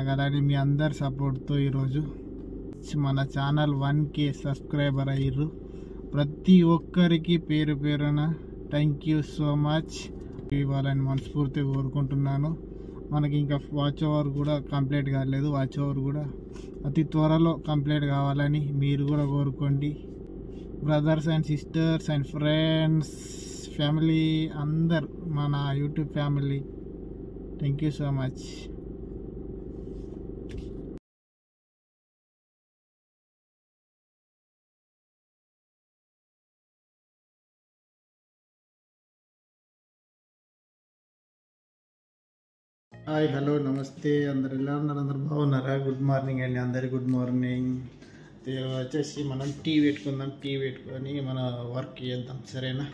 సాగాలని మీ అందరి సపోర్ట్తో ఈరోజు మన ఛానల్ 1K సబ్స్క్రైబర్ అయ్యారు. ప్రతి ఒక్కరికి పేరు పేరున థ్యాంక్ యూ సో మచ్ ఇవ్వాలని మనస్ఫూర్తిగా కోరుకుంటున్నాను. మనకి ఇంకా వాచ్ ఓవర్ కూడా కంప్లీట్ కాలేదు. వాచ్ ఓవర్ కూడా అతి త్వరలో కంప్లీట్ కావాలని మీరు కూడా కోరుకోండి. Brothers and sisters and friends, family అందరు, మన YouTube family, thank you so much. Hi, hello, నమస్తే. అందరు ఎలా ఉన్నారు? అందరు బాగున్నారా? గుడ్ మార్నింగ్ అండి అందరికి. Good morning. వచ్చేసి మనం టీ పెట్టుకుందాం. టీ పెట్టుకొని మన వర్క్ చేద్దాం, సరేనా?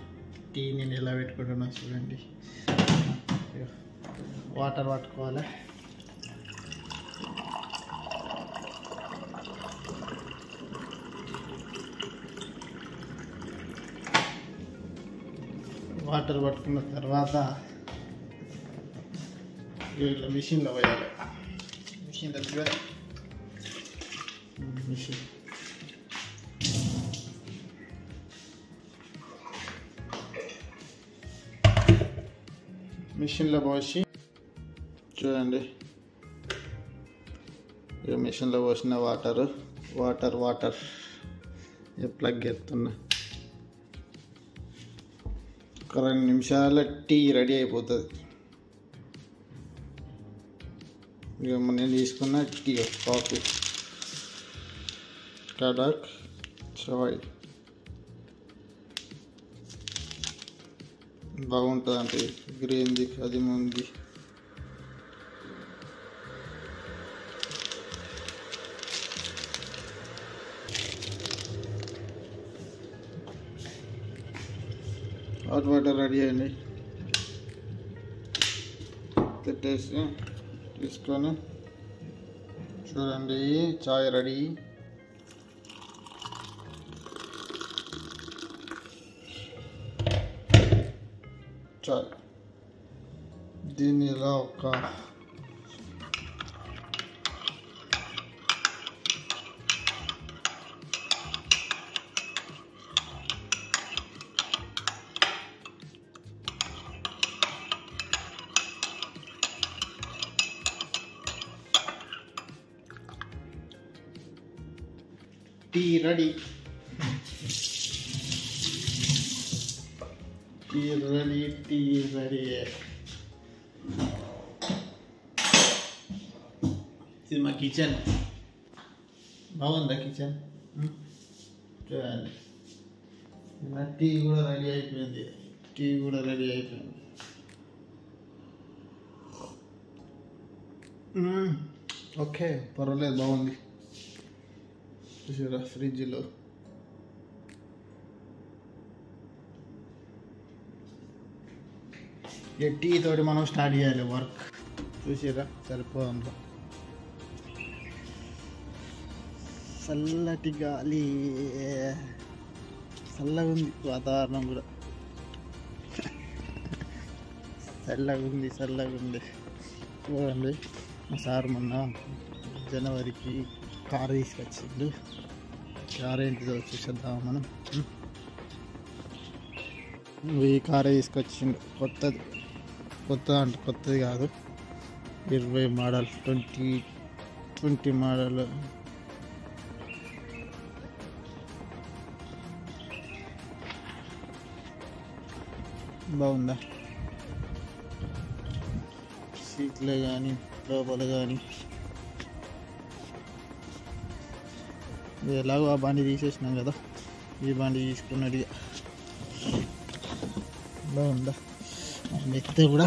టీ నేను ఎలా పెట్టుకుంటున్నా చూడండి. వాటర్ పట్టుకోవాలి. వాటర్ పట్టుకున్న తర్వాత ఇట్లా మిషన్లో పోయాలి. మిషన్ దగ్గర మిషన్లో పోసి చూడండి. ఇక మిషన్లో పోసిన వాటర్ ప్లగ్ ఎత్తున్నా. ఒక 2 నిమిషాల టీ రెడీ అయిపోతుంది. ఇక నేను తీసుకున్న టీ, కాఫీ, కడక్ చాయ్ బాగుంటుంది. అంటే గ్రీన్ది అది ఉంది. హాట్ వాటర్ రెడీ అయ్యింది. పెట్టేసి తీసుకొని చూడండి, చాయ్ రెడీ. చాయ్ దీన్ని ఇలా ఒక టీ రెడీ. Tea ready. ఇది మా కిచెన్. బాగుందా కిచెన్? చూడండి, నా టీ కూడా రెడీ అయిపోయింది. ఓకే, పర్వాలేదు, బాగుంది. చూసారా, ఫ్రిడ్జ్లో ఇక టీ తోటి మనం స్టార్ట్ చేయాలి వర్క్. చూసారా, సరిపోదంలో చల్లటి గాలి, చల్లగా ఉంది. వాతావరణం కూడా చల్లగా ఉంది. చూడండి, మా సార్ మొన్న జనవరికి కారు తీసుకొచ్చిండు. కారు ఏంటిదో చూసేద్దాం మనం. ఈ కారు తీసుకొచ్చిండు, కొత్తది కాదు, 20 మోడల్, 2020 మోడల్. బాగుందా? సీట్లు కానీ లోపల కానీ. ఎలాగో ఆ బండి తీసేసినాం కదా, ఈ బండి తీసుకున్నట్టుగా. బాగుందా? ఎక్కితే కూడా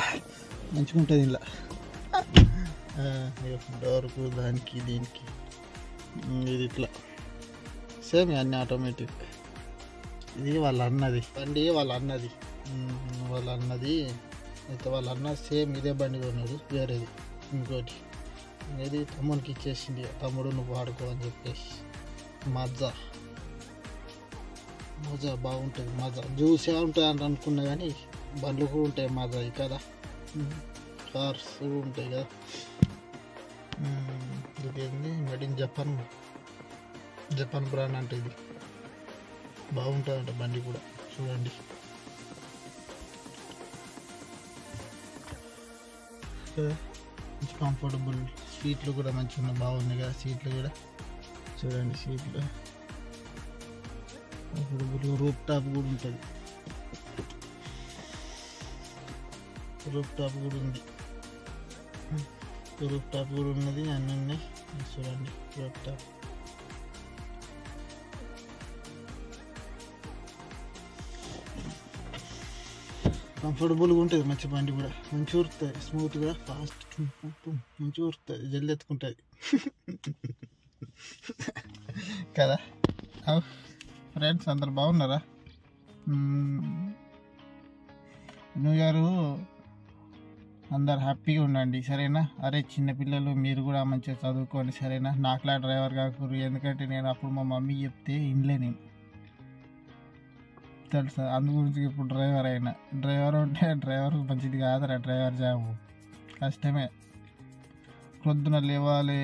మంచిగా ఉంటుంది. ఇలా డోర్కు దానికి దీనికి ఇది ఇట్లా సేమ్ అన్నీ ఆటోమేటిక్. ఇది వాళ్ళ అన్నది బండి, వాళ్ళ అన్నది అయితే వాళ్ళ అన్న సేమ్ ఇదే బండి కొన్నాడు, వేరేది ఇంకోటి. ఇది తమ్మునికి ఇచ్చేసింది. తమ్ముడు నువ్వు వాడుకో అని చెప్పేసి. మజా బాగుంటుంది. మజా జ్యూసే ఉంటుంది అని అనుకున్నా, కానీ బండ్లు కూడా ఉంటాయి మజా కదా, కార్స్ కూడా ఉంటాయి కదా. ఇది ఏంది మేడ్ ఇన్ జపాన్ బ్రాండ్ అంటే ఇది బాగుంటుందంట బండి కూడా చూడండి. మంచి కంఫర్టబుల్ సీట్లు కూడా మంచిగా బాగున్నాయి కదా. సీట్లు కూడా చూడండి, సీట్లు కంఫర్టబుల్. రూఫ్ టాప్ కూడా ఉంటుంది, రూఫ్ టాప్ కూడా ఉంది, రూఫ్ టాప్ కూడా ఉన్నది, అన్నీ ఉన్నాయి చూడండి. రూఫ్ టాప్ కంఫర్టబుల్గా ఉంటుంది, మంచి బండి కూడా మంచిగా ఉరుకుతుంది, స్మూత్గా ఫాస్ట్ మంచిగా ఉరుకుతుంది, జల్ది ఎత్తుకుంటుంది కదా. ఫ్రెండ్స్ అందరు బాగున్నారా? న్యూ ఇయర్ అందరు హ్యాపీగా ఉండండి సరేనా. అరే చిన్నపిల్లలు మీరు కూడా మంచిగా చదువుకోండి సరేనా. నాకులా డ్రైవర్ కాకూడదు, ఎందుకంటే నేను అప్పుడు మా మమ్మీ చెప్తే ఇంట్లో నేను తెలుసా, అందు గురించి ఇప్పుడు డ్రైవర్ అయినా. డ్రైవర్ ఉంటే డ్రైవర్ మంచిది కాదురా, డ్రైవర్ జాబు కష్టమే. పొద్దున లేవాలి,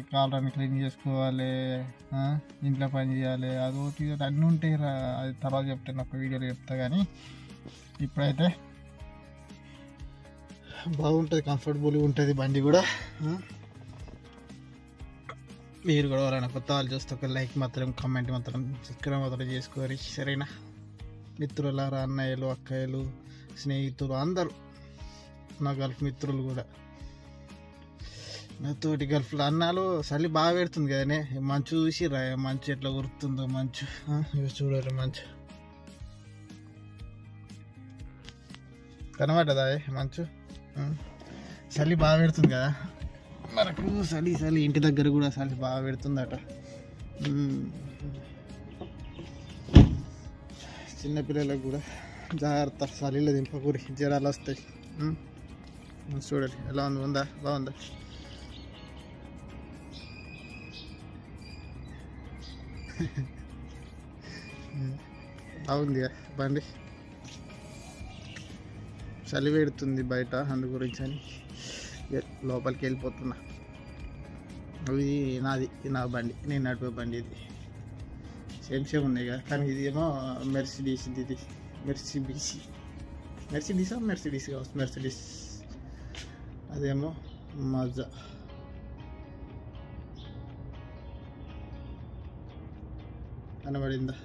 కాలరాన్ని క్లీన్ చేసుకోవాలి, ఇంట్లో పని చేయాలి, అదొకటి అన్నీ ఉంటాయి రా. అది తర్వాత చెప్తాను, ఒక వీడియోలో చెప్తా. కానీ ఇప్పుడైతే బాగుంటుంది, కంఫర్టబుల్గా ఉంటుంది బండి కూడా. మీరు కూడా ఎవరైనా కొత్త వాళ్ళు చూస్తే ఒక లైక్ మాత్రం, కామెంట్ మాత్రం, సబ్స్క్రైబ్ మాత్రం చేసుకోవాలి సరేనా. మిత్రులారా, అన్నయ్యలు, అక్కయ్యలు, స్నేహితులు అందరూ, నా గల్ఫ్ మిత్రులు కూడా, నాతోటి గల్ఫ్లో అన్నాలు చలి బాగా పెడుతుంది కదనే. మంచు చూసి రా, మంచు ఎట్లా గుర్తుందో మంచు ఇవి చూడాలి. మంచు కనబడ్డదా మంచు? చలి బాగా పెడుతుంది కదా మనకు. చలి ఇంటి దగ్గర కూడా చలి బాగా పెడుతుందట. చిన్నపిల్లలకు కూడా జాగ్రత్త, చలిలో దింపకూరి, జ్వరాలు వస్తాయి. చూడండి ఎలా ఉంది, ఉందా, బాగుందా? బాగుంది బండి. చలి పెడుతుంది బయట, అందు గురించి అని లోపలికి వెళ్ళిపోతున్నా. ఇది నాది, నా బండి, నేను నడిపే బండి. ఇది సేమ్ ఉన్నాయి కదా, కానీ ఇది ఏమో మెర్సిడీస్. ఇది మెర్సిడీస్ కావచ్చు, మెర్సిడీస్. అదేమో మజా. కనబడిందా?